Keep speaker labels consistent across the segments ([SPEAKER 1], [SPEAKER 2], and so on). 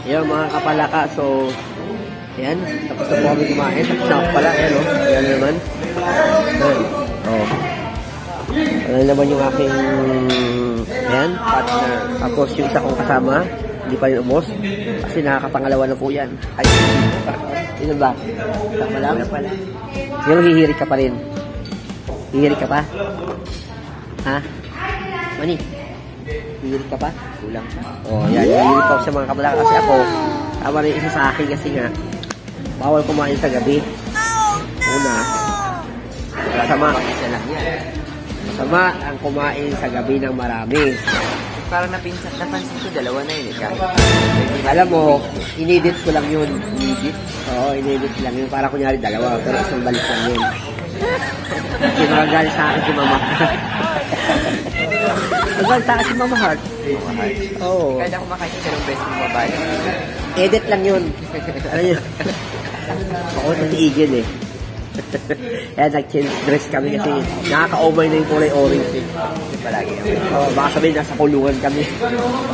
[SPEAKER 1] Ayan mga kapalaka, so ayan, tapos na po kami kumain. Tapos na ako pala, ayan o, ayan naman. Ayan, o. Ayan naman yung aking, ayan, partner. Tapos yung isa kong kasama, hindi pa rin umos. Kasi nakakapangalawa na po yan. Ay, yun ba? Tama lang? Yung hihirit ka pa rin. Hihirit ka pa? Ha? Mani? Hihirit ka pa? Kulang pa. O, yan. Hihirit pa sa mga kapalaka. Kasi ako, tama rin isa sa akin kasi nga, bawal kumain sa gabi. Una, masama. Masama ang kumain sa gabi ng marami.
[SPEAKER 2] Parang napansin ko, dalawa na yun eh.
[SPEAKER 1] Alam mo, inedit ko lang yun. Inedit? Oo, inedit lang yun. Para kunyari dalawa, pero isang balik lang yun. Kasi magagalit sa akin si Mama. Magagalit sa akin si Mama Heart. Oo.
[SPEAKER 2] Kaya kumakain yung dalawang beses ng babae.
[SPEAKER 1] Edit lang yun. Ano yun? Ako na si Eagle eh. Kaya nag-change dress kami kasi nakaka-umay na yung kulay orange eh.
[SPEAKER 2] Palagi kami.
[SPEAKER 1] Baka sabihin nasa kulungan kami.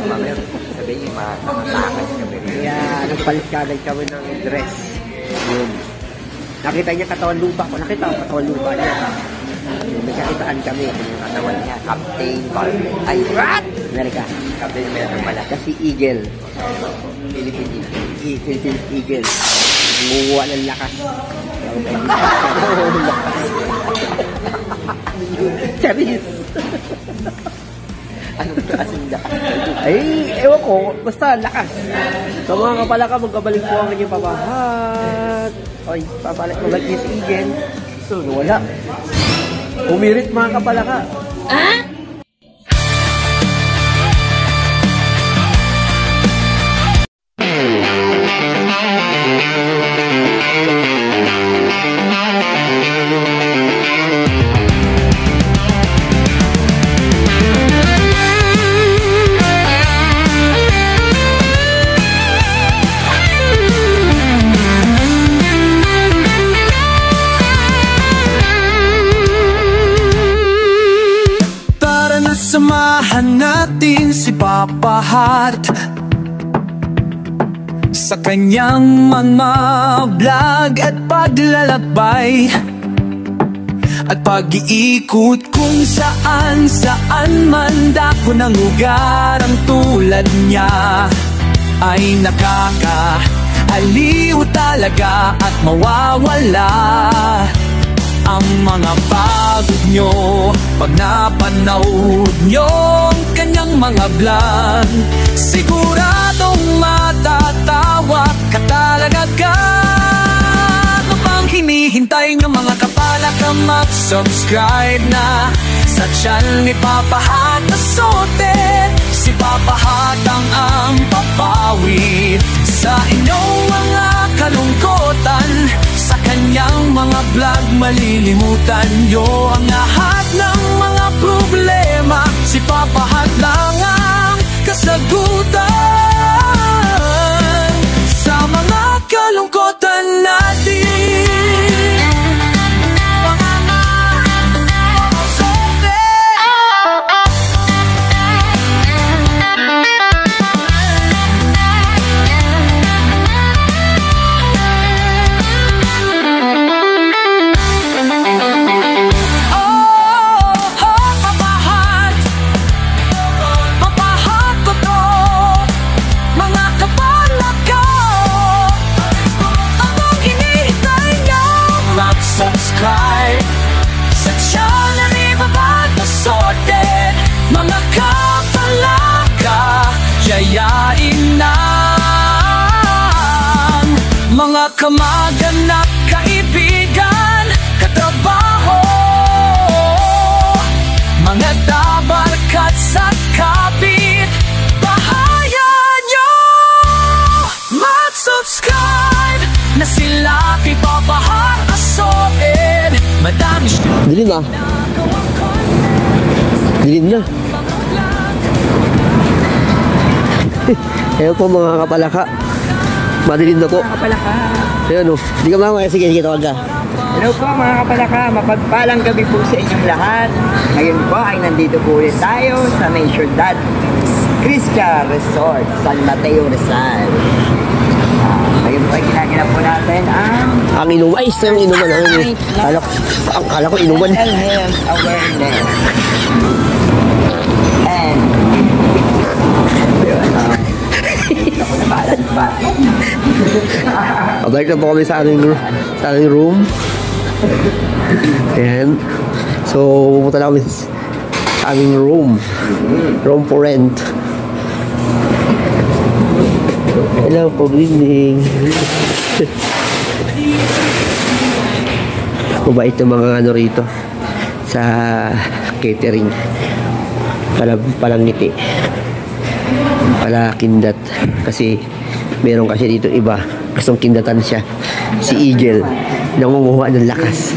[SPEAKER 2] Mamaya sabihin yung makatakas kami rin.
[SPEAKER 1] Kaya nagpalit kami ng dress. Yun. Nakita niya katawan lupa ko. Nakita ko katawan lupa niya. Nagkakitaan kami.
[SPEAKER 2] Yung katawan niya, Captain Balmer. Ay, what?
[SPEAKER 1] Amerika.
[SPEAKER 2] Captain America pala.
[SPEAKER 1] Kasi Eagle.
[SPEAKER 2] Philippine
[SPEAKER 1] Eagle. Nguwa ng lakas. Chabis.
[SPEAKER 2] Anong klaseng lakas?
[SPEAKER 1] Ay, ewan ko. Basta lakas. So mga kapalaka, magkabalik po ang inyong pabahat. Ay, babalik niya si Eagle. So, wala. Umirit mga kapalaka. Ah?
[SPEAKER 3] Samahan natin si Papa Heart sa kanyang vlog at paglalakbay at pag-iikot kung saan man dako ng lugar. Ang tulad niya ay nakakaaliw talaga at mawawala ang mga pagod nyo pag napanood nyo ang kanyang mga vlog. Siguradong matatawa ka talaga. Ano pang hinihintay nyo mga kapalaka? Mag-subscribe na sa channel ni Papa Heart na Sote. Si Papa Heart ang papawid sa inyong mga kalungkotan. Sa kanyang mga vlog malilimutan nyo ang lahat ng mga problema. Si Papa Heart lang ang kasagutan sa mga kalungkotan natin. Subscribe sa channel ni Papa na Sorted. Mga kapalaka, yayain na mga kamag-anak, kaibigan, katrabaho, mga dabarkat sa kapit bahayan nyo. Mag-subscribe na sila kay Papa Heart Asoed. Madami siya.
[SPEAKER 1] Dilim na. Dilim na. Ayan po mga kapalaka. Madilim na po.
[SPEAKER 2] Mga kapalaka.
[SPEAKER 1] Ayan o. Hindi ka mga sige, tawag ka.
[SPEAKER 2] Hello po mga kapalaka. Mapagpalang gabi po sa inyong lahat. Ngayon po ay nandito po ulit tayo sa May Ciudad Crisca Resort, San Mateo, Rizal.
[SPEAKER 1] pang inuman. Ay, isa yung inuman. Akala ko inuman.
[SPEAKER 2] Mental health awareness. And,
[SPEAKER 1] Balik na po kami sa aming room. Ayan. So, pupunta na kami sa aming room. Room for rent. Hello po, good evening. Mabait ng mga ano rito sa catering. Palangiti. Kindat. Kasi meron kasi dito iba. Gustong kindatan siya. Si Eagle. Nangunguha ng lakas.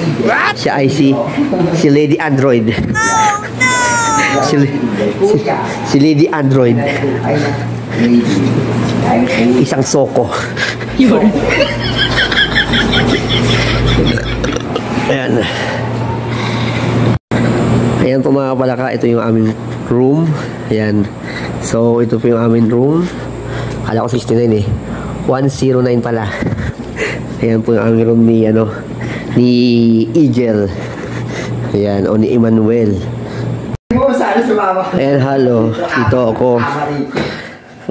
[SPEAKER 1] Siya ay si Lady Android. Si Lady Android. Isang soko. Ayan. Ayan po mga palaka. Ito yung aming room. Ayan. So, ito po yung aming room. Kala ko 69 eh. 109 pala. Ayan po yung aming room ni Eagle. Ayan. O ni Emmanuel. Ayan, hello. Dito ako.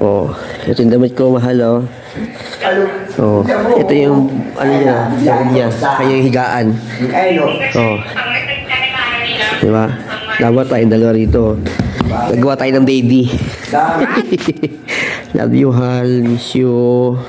[SPEAKER 1] Oh, ito yung damit ko, mahal, oh. Oh, ito yung, niya. Kanya yung higaan. Oh. Diba? Dapat tayong dalawa rito. Nagawa tayo ng baby. Love you, Hal. Miss you.